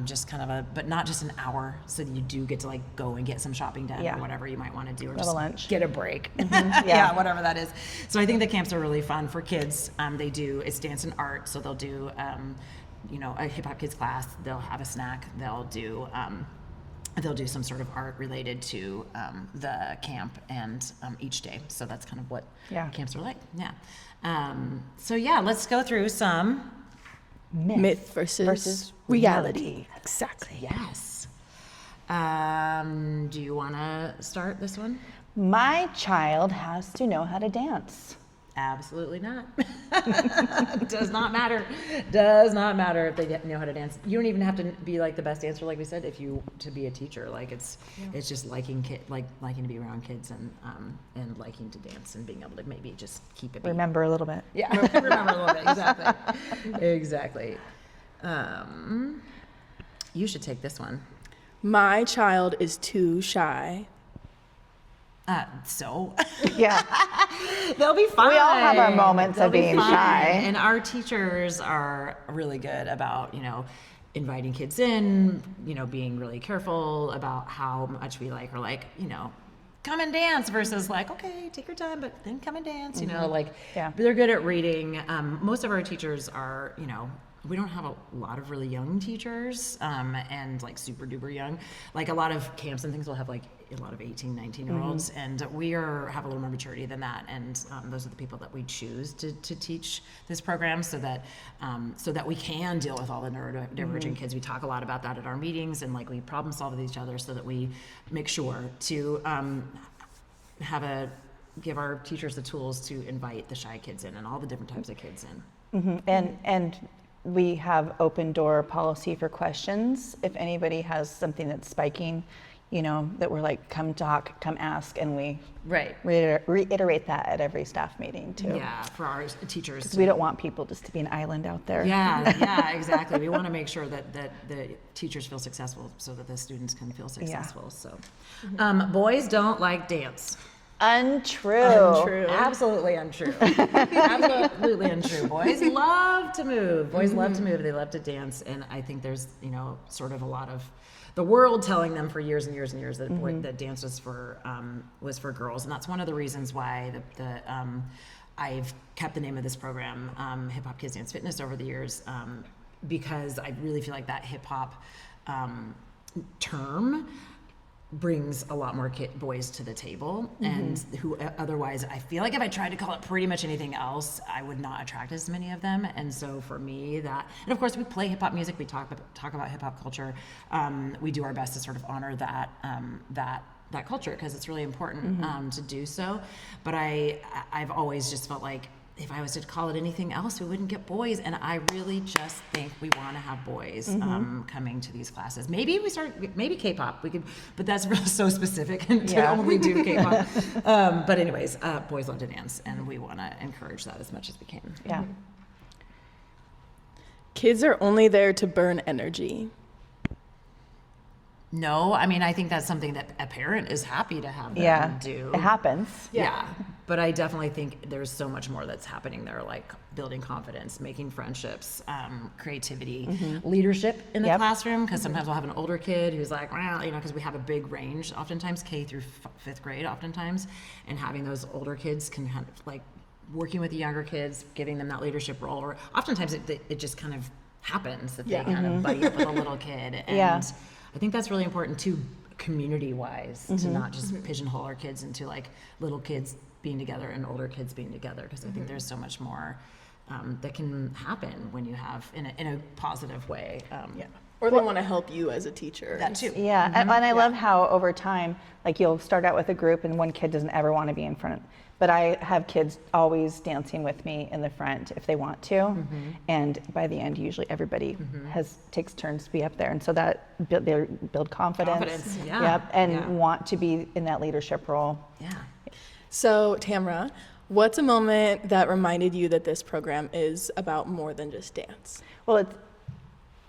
S2: just kind of but not just an hour. So you do get to like go and get some shopping done or whatever you might want to do, or just
S3: lunch.
S2: Get a break. Yeah, whatever that is. So I think the camps are really fun for kids. It's dance and art. So they'll do, you know, a hip hop kids class. They'll have a snack. They'll do some sort of art related to the camp and each day. So that's kind of what camps are like. Yeah. So yeah, let's go through some
S1: myth versus reality. Exactly.
S2: Yes. Do you want to start this one?
S3: My child has to know how to dance.
S2: Absolutely not. Does not matter. Does not matter if they know how to dance. You don't even have to be like the best dancer, like we said, to be a teacher. Like it's just liking to be around kids and liking to dance and being able to maybe just keep it.
S3: Remember a little bit.
S2: Yeah, remember a little bit. Exactly. You should take this one.
S1: My child is too shy.
S3: Yeah.
S2: They'll be fine.
S3: We all have our moments of being shy.
S2: And our teachers are really good about, you know, inviting kids in, you know, being really careful about how much we like, or like, you know, come and dance versus like, okay, take your time, but then come and dance, you know, like they're good at reading. Most of our teachers are, you know, we don't have a lot of really young teachers and like super duper young. Like a lot of camps and things will have like a lot of 18, 19-year-olds, and we have a little more maturity than that. And those are the people that we choose to teach this program, so that we can deal with all the neurodivergent kids. We talk a lot about that at our meetings, and like we problem solve with each other so that we make sure to give our teachers the tools to invite the shy kids in and all the different types of kids in.
S3: And we have open door policy for questions. If anybody has something that's spiking, you know, that we're like, come talk, come ask, and we reiterate that at every staff meeting too.
S2: Yeah, for our teachers.
S3: Because we don't want people just to be an island out there.
S2: Yeah, exactly. We want to make sure that the teachers feel successful so that the students can feel successful. So, boys don't like dance.
S3: Untrue.
S2: Absolutely untrue. Absolutely untrue. Boys love to move. They love to dance. And I think there's, you know, sort of a lot of the world telling them for years and years and years that that dance was for girls. And that's one of the reasons why I've kept the name of this program, Hip Hop Kids Dance Fitness, over the years, because I really feel like that hip hop term brings a lot more boys to the table, and who otherwise, I feel like if I tried to call it pretty much anything else, I would not attract as many of them. And so for me, and of course we play hip hop music, we talk about hip hop culture, we do our best to sort of honor that culture, because it's really important to do so. But I've always just felt like if I was to call it anything else, we wouldn't get boys. And I really just think we want to have boys coming to these classes. Maybe K-pop, we could, but that's really so specific and to only do K-pop. But anyways, boys love to dance, and we want to encourage that as much as we can.
S3: Yeah.
S1: Kids are only there to burn energy.
S2: No, I mean, I think that's something that a parent is happy to have them do.
S3: It happens.
S2: Yeah. But I definitely think there's so much more that's happening there, like building confidence, making friendships, creativity, leadership in the classroom, because sometimes we'll have an older kid who's like, well, you know, because we have a big range, oftentimes K through fifth grade, oftentimes, and having those older kids can kind of like working with the younger kids, giving them that leadership role, or oftentimes it just kind of happens that they kind of buddy up with a little kid. And I think that's really important too, community-wise, to not just pigeonhole our kids into like little kids being together and older kids being together, because I think there's so much more that can happen when you have in a positive way.
S1: Or they want to help you as a teacher.
S2: That too.
S3: Yeah, and I love how over time, like you'll start out with a group and one kid doesn't ever want to be in front. But I have kids always dancing with me in the front if they want to, and by the end, usually everybody takes turns to be up there, and so that they build confidence. And want to be in that leadership role.
S2: Yeah.
S1: So Tamara, what's a moment that reminded you that this program is about more than just dance?
S3: Well, it's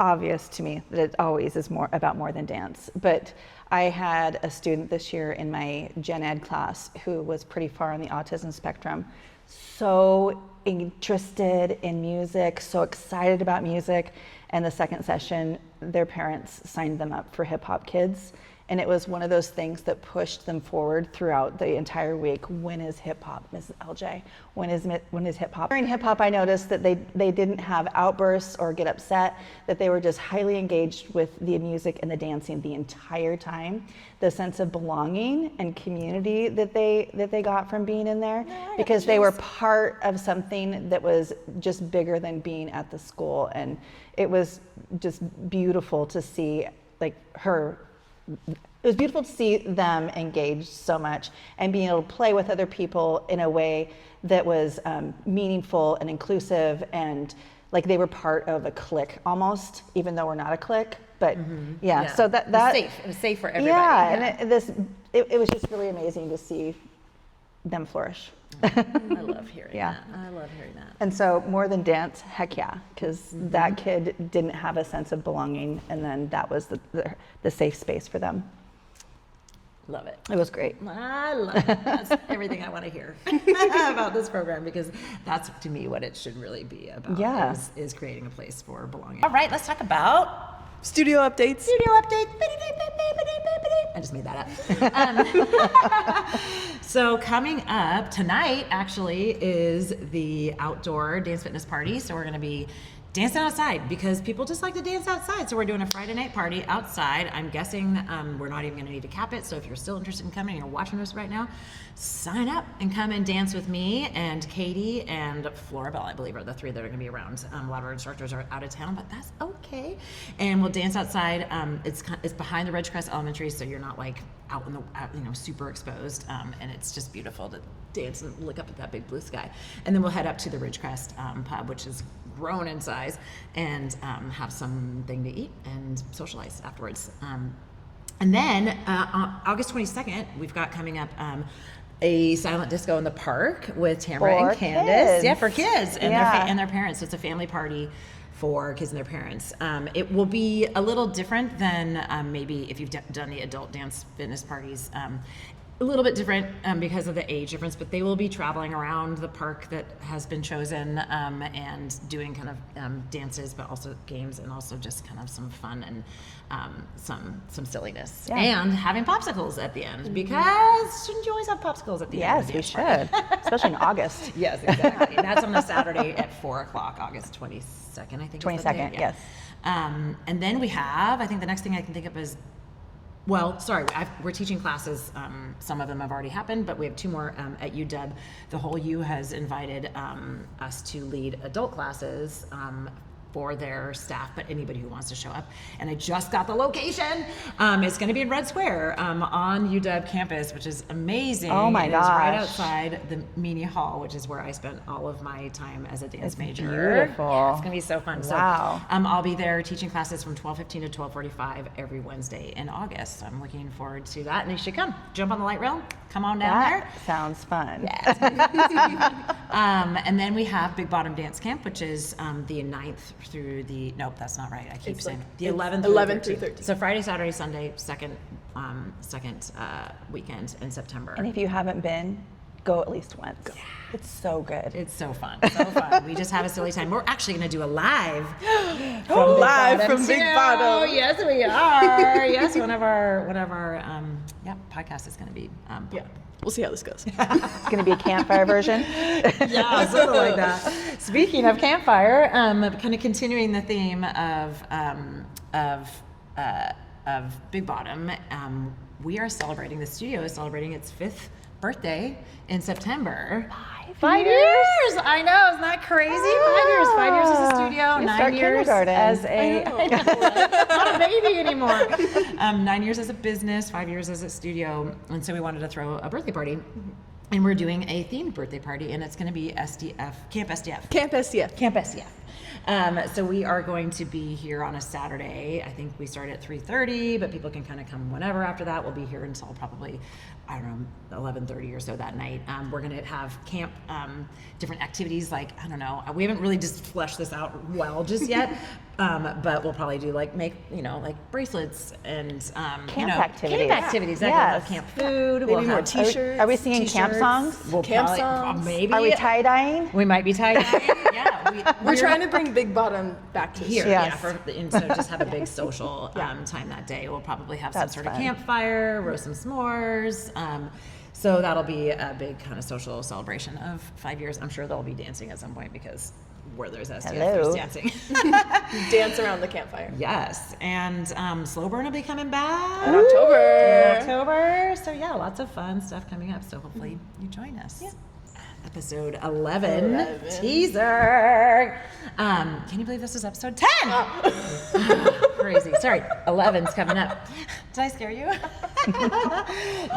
S3: obvious to me that it always is more than dance, but I had a student this year in my gen ed class who was pretty far on the autism spectrum, so interested in music, so excited about music, and the second session, their parents signed them up for Hip Hop Kids. And it was one of those things that pushed them forward throughout the entire week. When is hip hop, Mrs. LJ? When is hip hop? During hip hop, I noticed that they didn't have outbursts or get upset, that they were just highly engaged with the music and the dancing the entire time. The sense of belonging and community that they got from being in there, because they were part of something that was just bigger than being at the school. And it was just beautiful to see, like, it was beautiful to see them engaged so much and being able to play with other people in a way that was meaningful and inclusive, and like they were part of a clique almost, even though we're not a clique. But so that
S2: it was safe for everybody.
S3: And it was just really amazing to see them flourish.
S2: I love hearing that. I love hearing that.
S3: And so more than dance, heck yeah, because that kid didn't have a sense of belonging, and then that was the safe space for them.
S2: Love it.
S3: It was great.
S2: I love it. That's everything I want to hear about this program, because that's to me what it should really be about.
S3: Yeah.
S2: Is creating a place for belonging. All right, let's talk about
S1: Studio updates.
S2: Studio update. I just made that up. So coming up tonight actually is the outdoor dance fitness party. So we're going to be dancing outside, because people just like to dance outside. So we're doing a Friday night party outside. I'm guessing we're not even going to need to cap it. So if you're still interested in coming and you're watching this right now, sign up and come and dance with me and Katie and Florabelle, I believe, are the three that are going to be around. A lot of our instructors are out of town, but that's okay. And we'll dance outside. It's behind the Ridgecrest Elementary, so you're not like out in the super exposed. And it's just beautiful to dance and look up at that big blue sky. And then we'll head up to the Ridgecrest pub, which is grown in size, and have something to eat and socialize afterwards. And then on August 22nd, we've got coming up a silent disco in the park with Tamara and Candace.
S3: Kids.
S2: Yeah, for kids and their parents. So it's a family party for kids and their parents. It will be a little different than maybe if you've done the adult dance fitness parties. A little bit different because of the age difference, but they will be traveling around the park that has been chosen and doing kind of dances, but also games, and also just kind of some fun and some silliness. Yeah. And having popsicles at the end, because shouldn't you always have popsicles at the end?
S3: Yes, we should, especially in August.
S2: Yes, exactly. And that's on a Saturday at 4 o'clock, August 22nd, I think.
S3: 22nd, yes.
S2: And then we have, I think the next thing I can think of is, well, sorry, we're teaching classes. Some of them have already happened, but we have 2 more at UW. The whole U has invited us to lead adult classes for their staff, but anybody who wants to show up. And I just got the location. It's going to be in Red Square on UW campus, which is amazing.
S3: Oh my gosh.
S2: It's right outside the Meany Hall, which is where I spent all of my time as a dance major.
S3: Beautiful.
S2: Yeah, it's going to be so fun.
S3: Wow.
S2: So I'll be there teaching classes from 12:15 to 12:45 every Wednesday in August. So I'm looking forward to that. And you should come. Jump on the light rail. Come on down there.
S3: That sounds fun.
S2: Yeah, it's gonna be fun. And then we have Big Bottom Dance Camp, which is the 9th through nope, that's not right. I keep
S1: It's
S2: saying
S1: like-
S2: the
S1: it's
S2: 11th
S1: 11th
S2: through
S1: through
S2: 13th. So Friday, Saturday, Sunday, second weekend in September.
S3: And if you haven't been, go at least once. It's so good.
S2: It's so fun, so fun. We just have a silly time. We're actually going to do a live
S1: from Big Bottom.
S2: Yes, we are. Yes, one of our podcasts is going to be.
S1: Yeah, we'll see how this goes.
S3: It's going to be a campfire version.
S2: Yeah, something like that. Speaking of campfire, kind of continuing the theme of Big Bottom, we are celebrating. The studio is celebrating its 5th birthday in September. 5 years! I know, isn't that crazy? 5 years. 5 years as a studio,
S3: You
S2: 9
S3: start
S2: years
S3: kindergarten.
S2: as a not a baby anymore. 9 years as a business, 5 years as a studio, and so we wanted to throw a birthday party. And we're doing a themed birthday party, and it's going to be SDF, Camp SDF.
S1: Camp SDF.
S2: Camp SDF. So we are going to be here on a Saturday. I think we start at 3:30, but people can kind of come whenever after that. We'll be here until probably, I don't know, 11:30 or so that night. We're going to have camp, different activities like, I don't know, we haven't really just fleshed this out well just yet, but we'll probably do like like bracelets and,
S3: activities.
S2: Camp activities. We'll
S3: Yes.
S2: have camp food.
S1: Maybe
S2: we'll
S1: more
S2: have
S1: t-shirts.
S3: Are we singing camp
S2: t-shirts.
S3: songs?
S2: We'll
S1: Camp
S2: probably,
S1: songs?
S2: maybe.
S3: Are we tie-dyeing?
S2: We might be tie-dyeing. Yeah.
S1: We're trying to bring Big Bottom back to
S2: Here,
S3: Yes.
S2: and so just have a big social time that day. We'll probably have
S3: That's
S2: some sort of
S3: fun.
S2: campfire, roast some s'mores. So that'll be a big kind of social celebration of 5 years. I'm sure they'll be dancing at some point because where there's SDF,
S3: Hello.
S2: there's dancing.
S1: dance around the campfire.
S2: Yes, and Slow Burn will be coming back
S1: In October.
S2: in October. So yeah, lots of fun stuff coming up. So hopefully you join us. Yeah. Episode 11, teaser. Can you believe this is episode 10? Crazy. Sorry, 11's coming up. Did I scare you?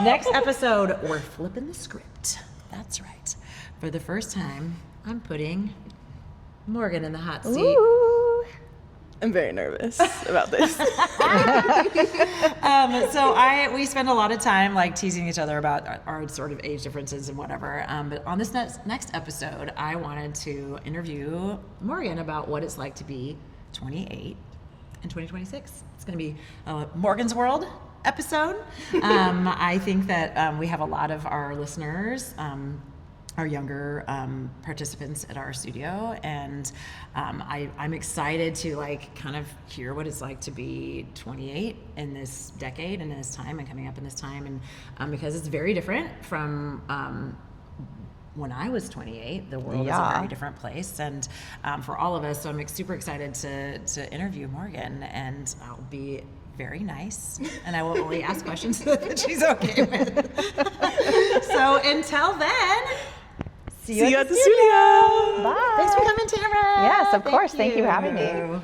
S2: Next episode, we're flipping the script. That's right. For the first time, I'm putting Morgan in the hot seat.
S3: Ooh.
S1: I'm very nervous about this.
S2: So we spend a lot of time like teasing each other about our sort of age differences and whatever. But on this next episode, I wanted to interview Morgan about what it's like to be 28 in 2026. It's going to be Morgan's World episode. I think that we have a lot of our listeners, our younger participants at our studio, and I'm excited to like kind of hear what it's like to be 28 in this decade and in this time and coming up in this time, and because it's very different from when I was 28. The world is a very different place, and for all of us, so I'm super excited to interview Morgan, and I'll be very nice, and I will only ask questions that she's okay with. So until then, see you at the studio.
S3: Bye.
S2: Thanks for coming, Tamara.
S3: Yes, of course. Thank you for having me.
S2: you.